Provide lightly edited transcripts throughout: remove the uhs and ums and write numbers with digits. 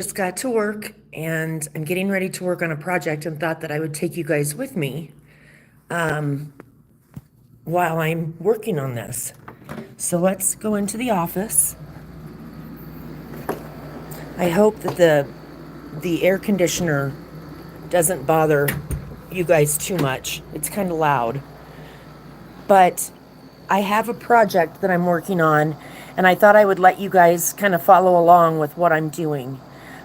Just got to work and I'm getting ready to work on a project and thought that I would take you guys with me while I'm working on this. So let's go into the office. I hope that the air conditioner doesn't bother you guys too much. It's kind of loud. But I have a project that I'm working on, and I thought I would let you guys kind of follow along with what I'm doing.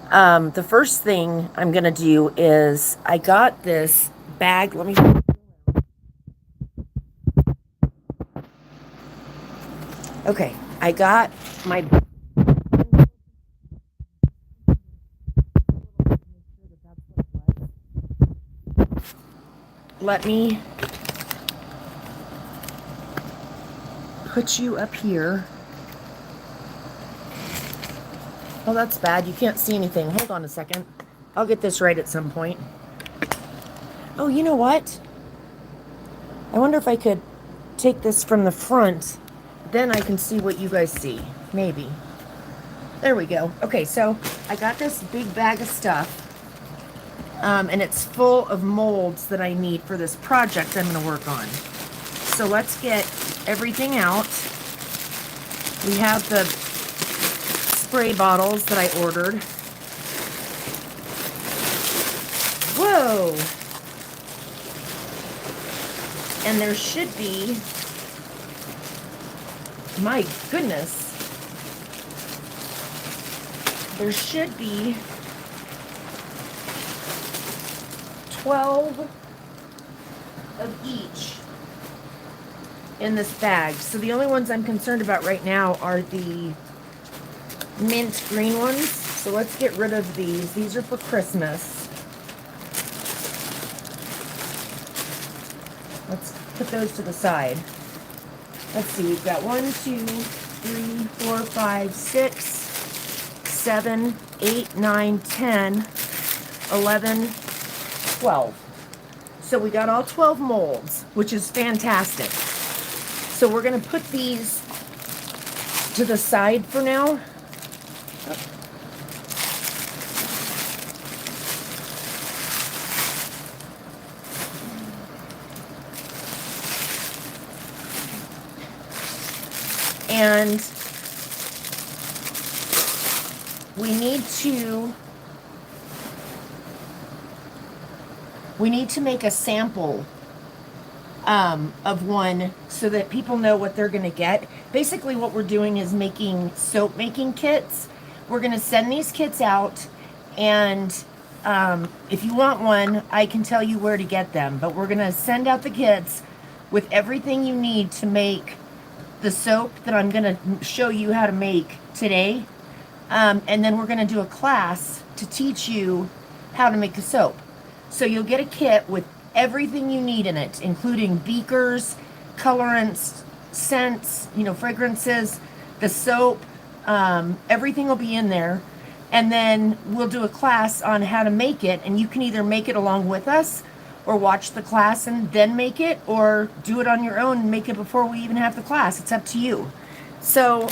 The first thing I'm going to do is I got this bag. Okay, I got my. Let me put you up here. Oh, that's bad. You can't see anything. Hold on a second. I'll get this right at some point. Oh, you know what? I wonder if I could take this from the front. Then I can see what you guys see. Maybe. There we go. Okay, so I got this big bag of stuff. And it's full of molds that I need for this project I'm going to work on. So let's get everything out. We have the spray bottles that I ordered. Whoa! And there should be, my goodness, there should be 12 of each in this bag. So the only ones I'm concerned about right now are the mint green ones. So let's get rid of these. These are for Christmas. Let's put those to the side. Let's see, we've got 1, 2, 3, 4, 5, 6, 7, 8, 9, 10, 11, 12. So we got all 12 molds, which is fantastic. So we're going to put these to the side for now. And we need to make a sample of one so that people know what they're going to get. Basically what we're doing is making soap making kits. We're going to send these kits out, and if you want one, I can tell you where to get them. But we're going to send out the kits with everything you need to make the soap that I'm going to show you how to make today. And then we're going to do a class to teach you how to make the soap. So you'll get a kit with everything you need in it, including beakers, colorants, scents, fragrances, the soap, everything will be in there. And then we'll do a class on how to make it, and you can either make it along with us or watch the class and then make it, or do it on your own and make it before we even have the class. It's up to you. So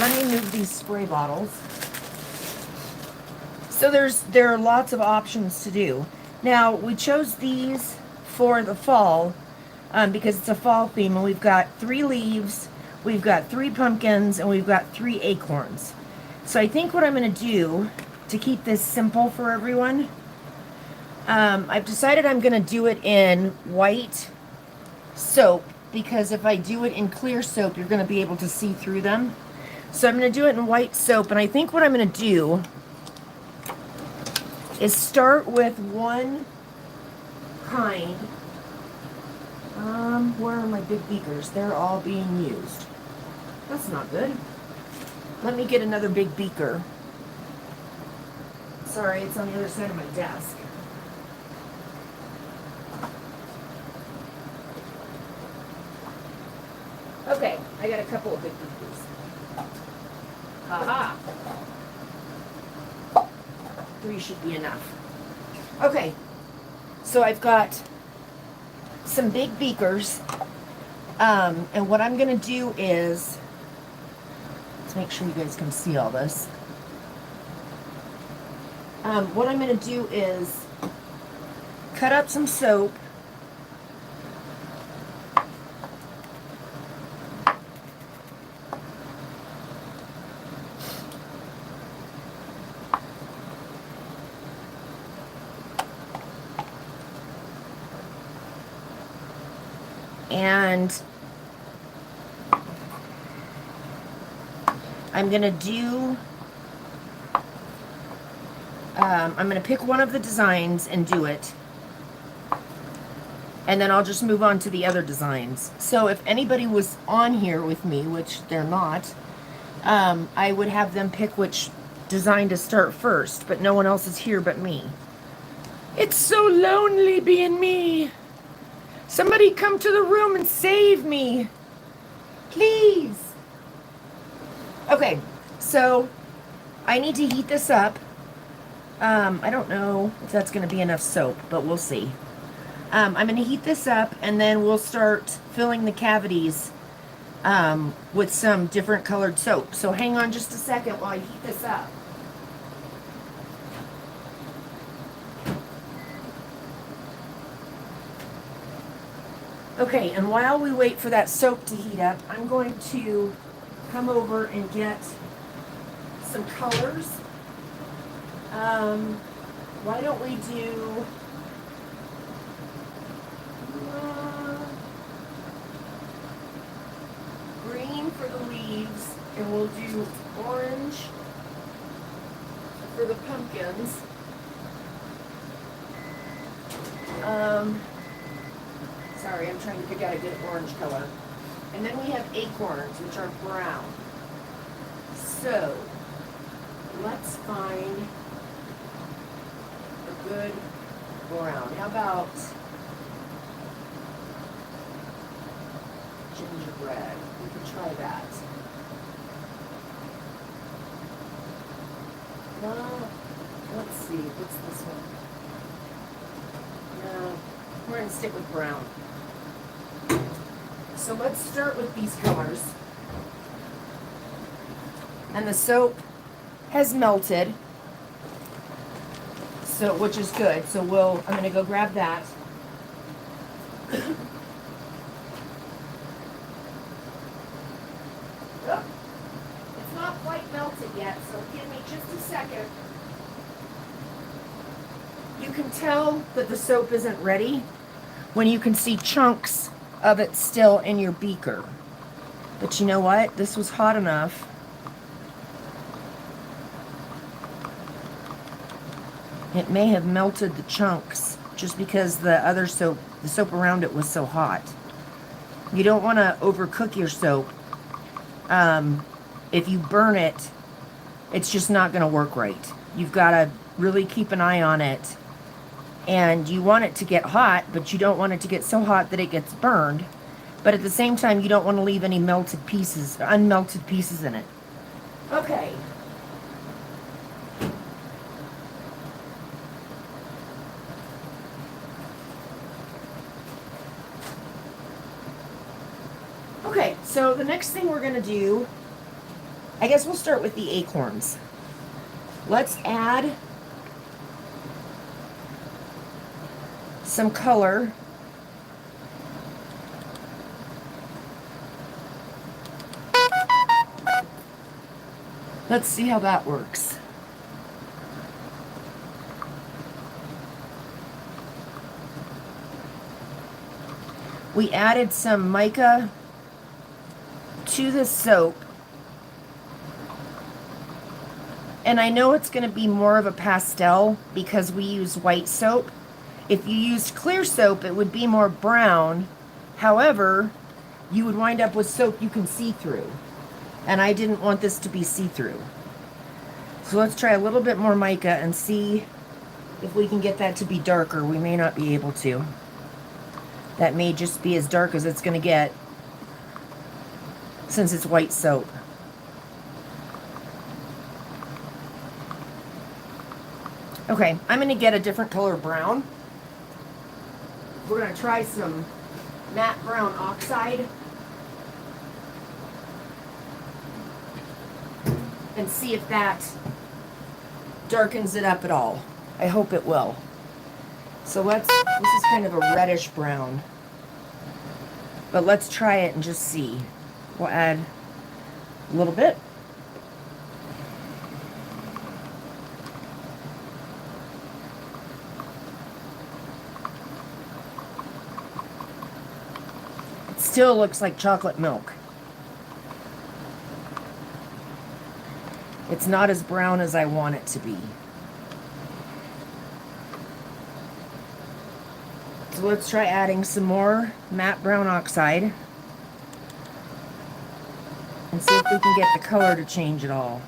let me move these spray bottles. So there are lots of options to do. Now, we chose these for the fall because it's a fall theme, and we've got 3 leaves, we've got 3 pumpkins, and we've got 3 acorns. So I think what I'm going to do to keep this simple for everyone, I've decided I'm going to do it in white soap, because if I do it in clear soap, you're going to be able to see through them. So I'm going to do it in white soap, and I think what I'm going to do is start with one kind. Where are my big beakers? They're all being used. That's not good. Let me get another big beaker. Sorry, it's on the other side of my desk. Okay, I got a couple of big beakers. Haha. 3 should be enough. Okay, so I've got some big beakers, and what I'm going to do is, let's make sure you guys can see all this. What I'm going to do is cut up some soap. And I'm going to do, I'm going to pick one of the designs and do it. And then I'll just move on to the other designs. So if anybody was on here with me, which they're not, I would have them pick which design to start first, but no one else is here but me. It's so lonely being me. Somebody come to the room and save me. Please. Okay, so I need to heat this up. I don't know if that's going to be enough soap, but we'll see. I'm going to heat this up, and then we'll start filling the cavities with some different colored soap. So hang on just a second while I heat this up. Okay, and while we wait for that soap to heat up, I'm going to come over and get some colors. Why don't we do green for the leaves, and we'll do orange for the pumpkins. Sorry, I'm trying to pick out a good orange color. And then we have acorns, which are brown. So, let's find a good brown. How about gingerbread? We could try that. No, let's see, what's this one? No, we're going to stick with brown. So let's start with these colors. And the soap has melted, so which is good. So I'm going to go grab that. Oh, it's not quite melted yet, so give me just a second. You can tell that the soap isn't ready when you can see chunks of it still in your beaker. But you know what? This was hot enough. It may have melted the chunks just because the soap around it was so hot. You don't want to overcook your soap. If you burn it, it's just not going to work right. You've got to really keep an eye on it. And you want it to get hot, but you don't want it to get so hot that it gets burned. But at the same time, you don't want to leave any unmelted pieces in it. Okay. Okay, so the next thing we're going to do, I guess we'll start with the acorns. Let's add some color. Let's see how that works. We added some mica to the soap. And I know it's going to be more of a pastel because we use white soap. If you used clear soap, it would be more brown. However, you would wind up with soap you can see through. And I didn't want this to be see-through. So let's try a little bit more mica and see if we can get that to be darker. We may not be able to. That may just be as dark as it's going to get since it's white soap. Okay, I'm going to get a different color brown. We're going to try some matte brown oxide and see if that darkens it up at all. I hope it will. So this is kind of a reddish brown. But let's try it and just see. We'll add a little bit. It still looks like chocolate milk. It's not as brown as I want it to be. So let's try adding some more matte brown oxide and see if we can get the color to change at all.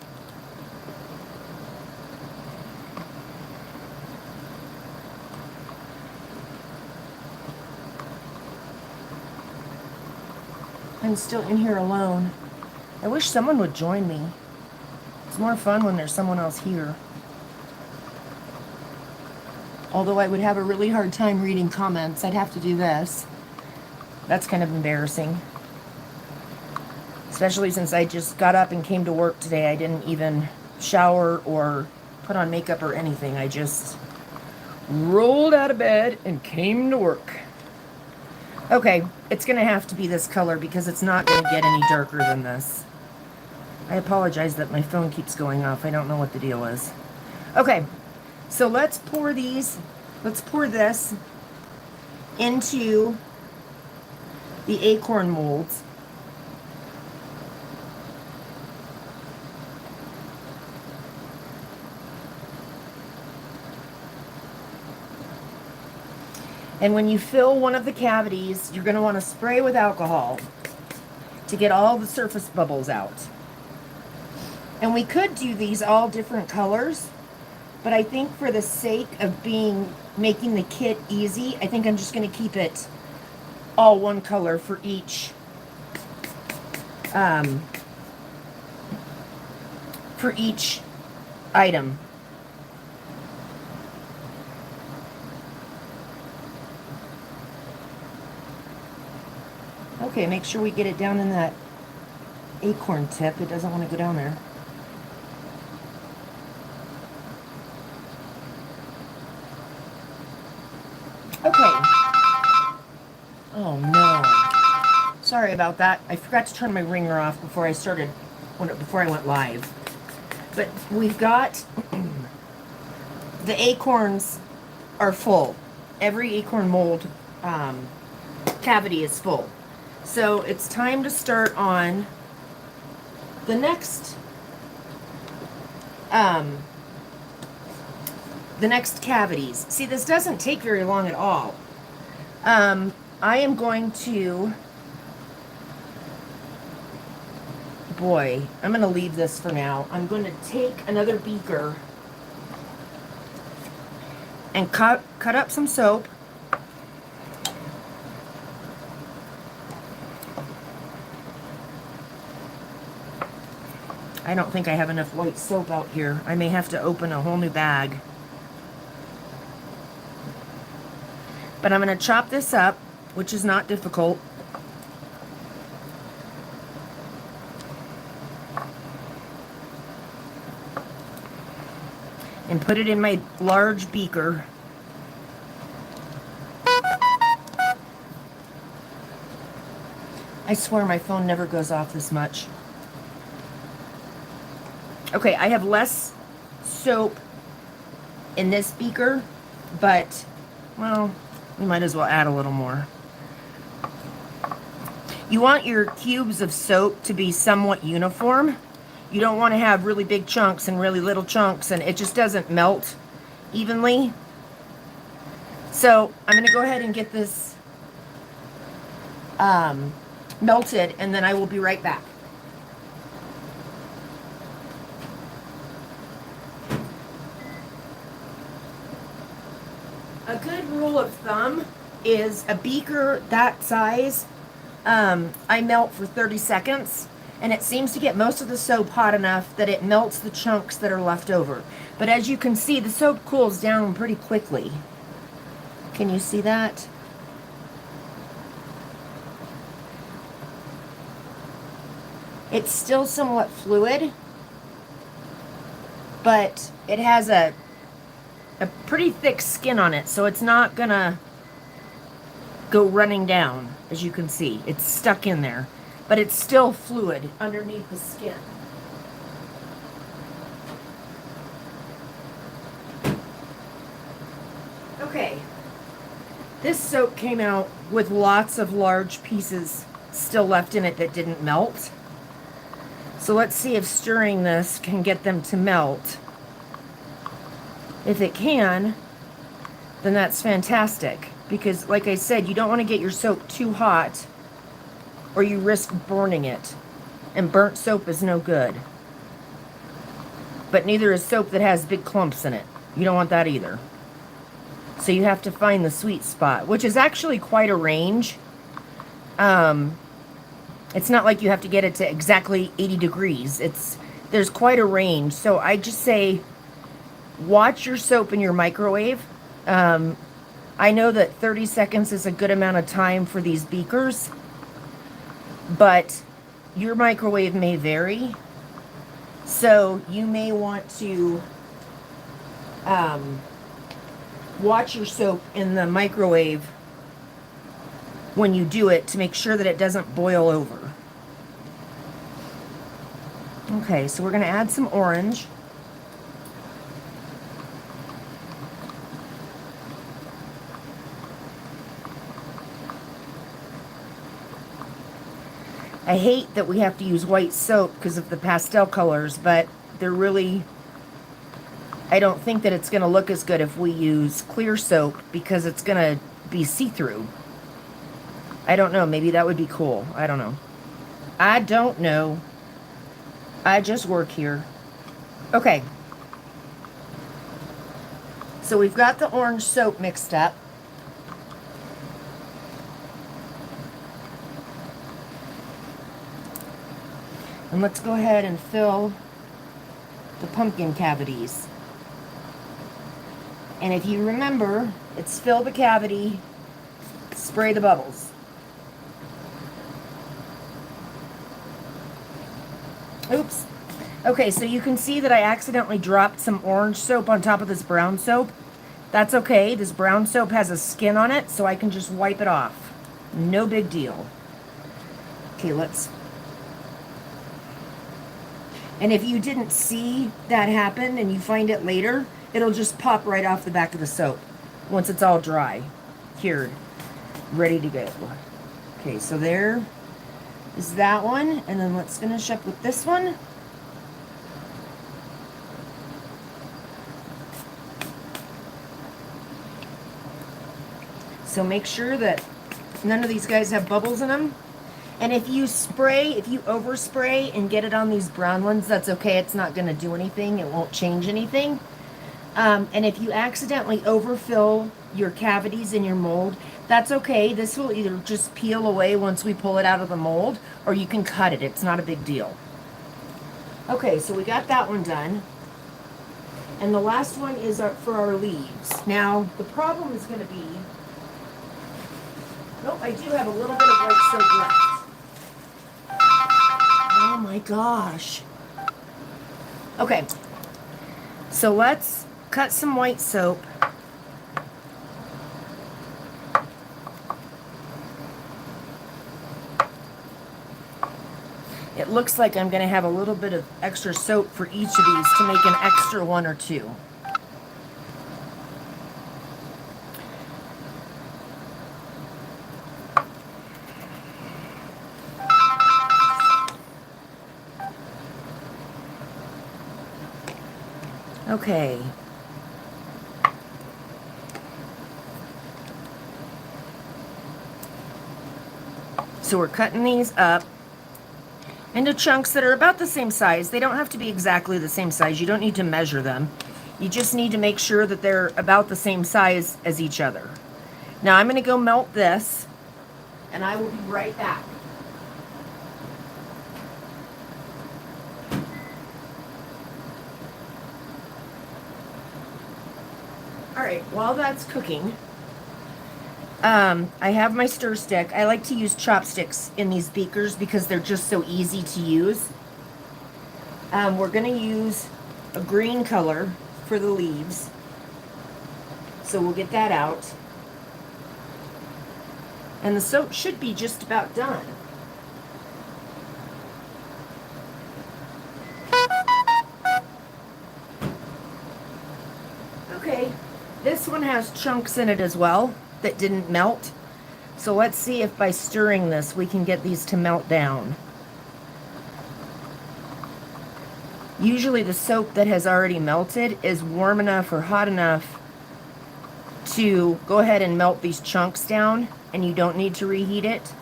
I'm still in here alone. I wish someone would join me. It's more fun when there's someone else here. Although I would have a really hard time reading comments, I'd have to do this. That's kind of embarrassing. Especially since I just got up and came to work today. I didn't even shower or put on makeup or anything. I just rolled out of bed and came to work. Okay, it's going to have to be this color because it's not going to get any darker than this. I apologize that my phone keeps going off. I don't know what the deal is. Okay. So let's pour this into the acorn molds. And when you fill one of the cavities, you're going to want to spray with alcohol to get all the surface bubbles out. And we could do these all different colors. But I think for the sake of making the kit easy, I think I'm just going to keep it all one color for each item. Okay, make sure we get it down in that acorn tip. It doesn't want to go down there. Okay. Oh no. Sorry about that. I forgot to turn my ringer off before I went live. But we've got the acorns are full. Every acorn mold cavity is full. So it's time to start on the next cavities. See, this doesn't take very long at all. I am going to, I'm going to leave this for now. I'm going to take another beaker and cut up some soap. I don't think I have enough white soap out here. I may have to open a whole new bag. But I'm going to chop this up, which is not difficult. And put it in my large beaker. I swear my phone never goes off this much. Okay, I have less soap in this beaker, but, well, we might as well add a little more. You want your cubes of soap to be somewhat uniform. You don't want to have really big chunks and really little chunks, and it just doesn't melt evenly. So I'm going to go ahead and get this melted, and then I will be right back. A good rule of thumb is a beaker that size, I melt for 30 seconds, and it seems to get most of the soap hot enough that it melts the chunks that are left over. But as you can see, the soap cools down pretty quickly. Can you see that? It's still somewhat fluid. but it has a pretty thick skin on it, so it's not gonna go running down, as you can see. It's stuck in there, but it's still fluid underneath the skin. Okay, this soap came out with lots of large pieces still left in it that didn't melt. So let's see if stirring this can get them to melt. If it can, then that's fantastic. Because like I said, you don't want to get your soap too hot or you risk burning it. And burnt soap is no good. But neither is soap that has big clumps in it. You don't want that either. So you have to find the sweet spot, which is actually quite a range. It's not like you have to get it to exactly 80 degrees. There's quite a range. So I just say, watch your soap in your microwave. I know that 30 seconds is a good amount of time for these beakers, but your microwave may vary. So you may want to watch your soap in the microwave when you do it to make sure that it doesn't boil over. Okay, so we're going to add some orange. I hate that we have to use white soap because of the pastel colors, but they're really, I don't think that it's going to look as good if we use clear soap because it's going to be see-through. I don't know. Maybe that would be cool. I don't know. I don't know. I just work here. Okay. So we've got the orange soap mixed up. And let's go ahead and fill the pumpkin cavities. And if you remember, it's fill the cavity, spray the bubbles. Oops. Okay, so you can see that I accidentally dropped some orange soap on top of this brown soap. That's okay. This brown soap has a skin on it, so I can just wipe it off. No big deal. Okay, let's... And if you didn't see that happen and you find it later, it'll just pop right off the back of the soap once it's all dry, cured, ready to go. Okay, so there is that one. And then let's finish up with this one. So make sure that none of these guys have bubbles in them. And if you overspray and get it on these brown ones, that's okay. It's not going to do anything. It won't change anything. And if you accidentally overfill your cavities in your mold, that's okay. This will either just peel away once we pull it out of the mold, or you can cut it. It's not a big deal. Okay, so we got that one done. And the last one is for our leaves. Now, the problem is going to be... Nope, I do have a little bit of white soap left. Oh my gosh. Okay, so let's cut some white soap. It looks like I'm going to have a little bit of extra soap for each of these to make an extra one or two. Okay. So we're cutting these up into chunks that are about the same size. They don't have to be exactly the same size. You don't need to measure them. You just need to make sure that they're about the same size as each other. Now I'm going to go melt this, and I will be right back. Alright, while that's cooking, I have my stir stick. I like to use chopsticks in these beakers because they're just so easy to use. We're going to use a green color for the leaves. So we'll get that out. And the soap should be just about done. Okay, this one has chunks in it as well that didn't melt. So let's see if by stirring this we can get these to melt down. Usually the soap that has already melted is warm enough or hot enough to go ahead and melt these chunks down, and you don't need to reheat it.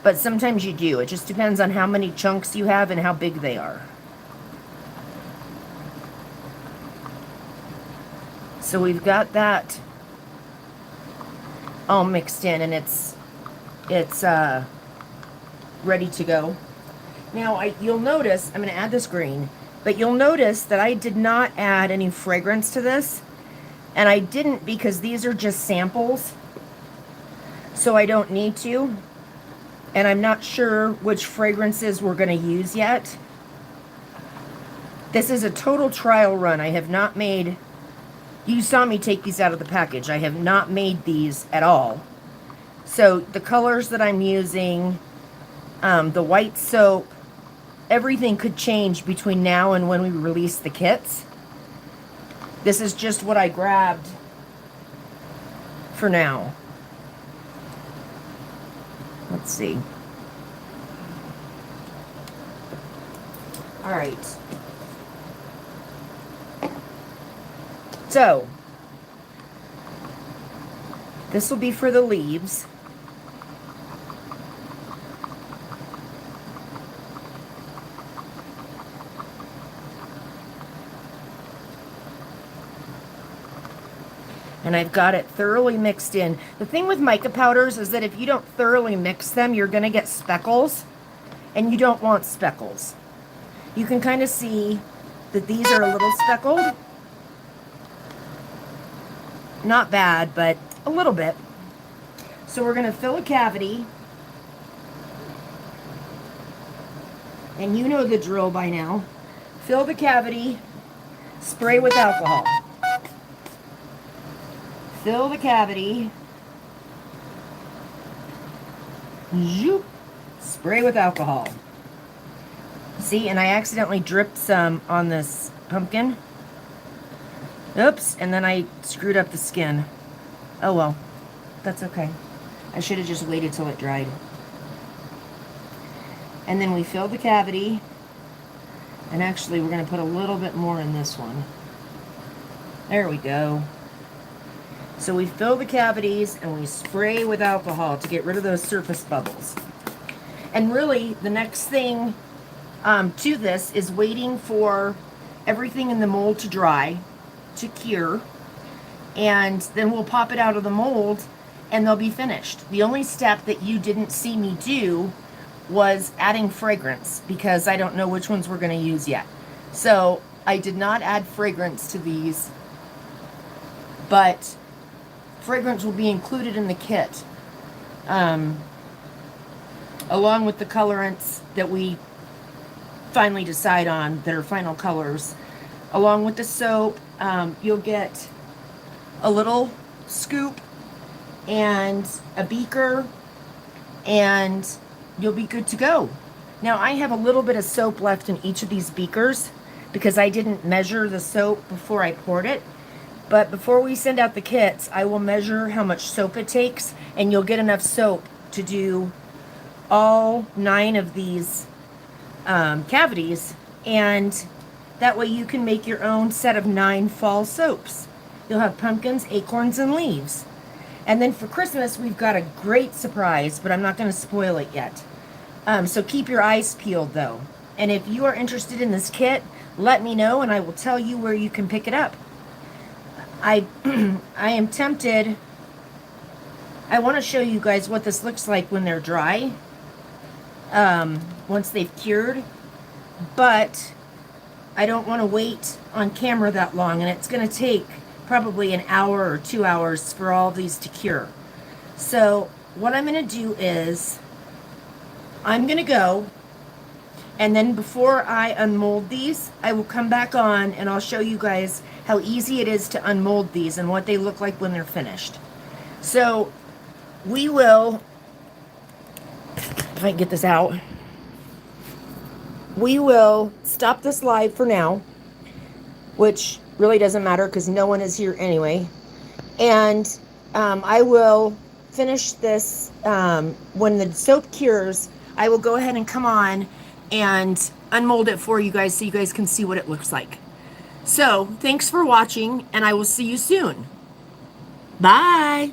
But sometimes you do. It just depends on how many chunks you have and how big they are. So we've got that all mixed in, and it's ready to go. Now you'll notice, I'm going to add this green, but you'll notice that I did not add any fragrance to this. And I didn't because these are just samples, so I don't need to. And I'm not sure which fragrances we're going to use yet. This is a total trial run. I have not made, you saw me take these out of the package. I have not made these at all. So the colors that I'm using, the white soap, everything could change between now and when we release the kits. This is just what I grabbed for now. Let's see. All right. So, this will be for the leaves. And I've got it thoroughly mixed in. The thing with mica powders is that if you don't thoroughly mix them, you're going to get speckles, and you don't want speckles. You can kind of see that these are a little speckled. Not bad, but a little bit. So we're going to fill a cavity. And you know the drill by now. Fill the cavity, spray with alcohol. Fill the cavity. Zoop. Spray with alcohol. See, and I accidentally dripped some on this pumpkin. Oops, and then I screwed up the skin. Oh well, that's okay. I should have just waited till it dried. And then we fill the cavity. And actually, we're going to put a little bit more in this one. There we go. So we fill the cavities and we spray with alcohol to get rid of those surface bubbles. And really, the next thing to this is waiting for everything in the mold to dry, to cure, and then we'll pop it out of the mold and they'll be finished. The only step that you didn't see me do was adding fragrance, because I don't know which ones we're going to use yet. So I did not add fragrance to these, but fragrance will be included in the kit, along with the colorants that we finally decide on, that are final colors. Along with the soap, you'll get a little scoop and a beaker, and you'll be good to go. Now I have a little bit of soap left in each of these beakers because I didn't measure the soap before I poured it. But before we send out the kits, I will measure how much soap it takes, and you'll get enough soap to do all 9 of these cavities, and that way you can make your own set of 9 fall soaps. You'll have pumpkins, acorns, and leaves. And then for Christmas, we've got a great surprise, but I'm not going to spoil it yet. So keep your eyes peeled, though. And if you are interested in this kit, let me know, and I will tell you where you can pick it up. I am tempted. I want to show you guys what this looks like when they're dry, once they've cured, but I don't want to wait on camera that long, and it's going to take probably an hour or 2 hours for all of these to cure. So what I'm going to do is I'm going to go And then before I unmold these, I will come back on and I'll show you guys how easy it is to unmold these and what they look like when they're finished. So we will, if I can get this out, we will stop this live for now, which really doesn't matter because no one is here anyway. And I will finish this when the soap cures. I will go ahead and come on and unmold it for you guys so you guys can see what it looks like. So thanks for watching, and I will see you soon. Bye.